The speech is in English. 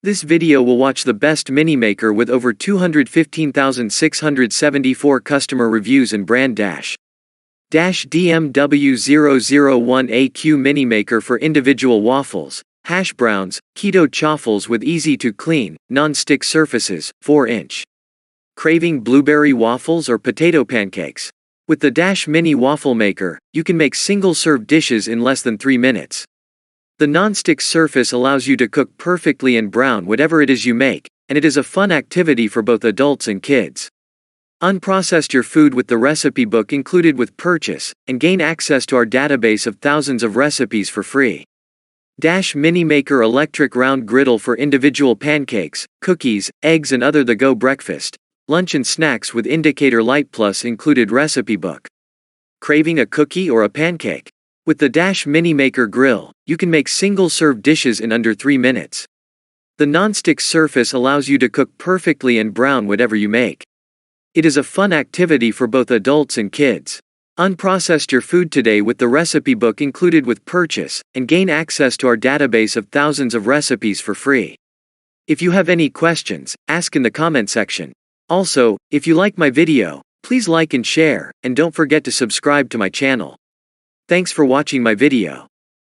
This video will watch the best mini maker with over 215,674 customer reviews and brand DMW001AQ mini maker for individual waffles, hash browns, keto chaffles with easy to clean, non-stick surfaces, 4-inch. Craving blueberry waffles or potato pancakes? With the Mini Waffle Maker, you can make single-serve dishes in less than 3 minutes. The non-stick surface allows you to cook perfectly and brown whatever it is you make, and it is a fun activity for both adults and kids. Unprocess your food with the recipe book included with purchase, and gain access to our database of thousands of recipes for free. Mini Maker electric round griddle for individual pancakes, cookies, eggs and other the-go breakfast, lunch and snacks with indicator light plus included recipe book. Craving a cookie or a pancake? With the Mini Maker grill, you can make single-serve dishes in under 3 minutes. The non-stick surface allows you to cook perfectly and brown whatever you make. It is a fun activity for both adults and kids. Unprocess your food today with the recipe book included with purchase, and gain access to our database of thousands of recipes for free. If you have any questions, ask in the comment section. Also, if you like my video, please like and share, and don't forget to subscribe to my channel. Thanks for watching my video.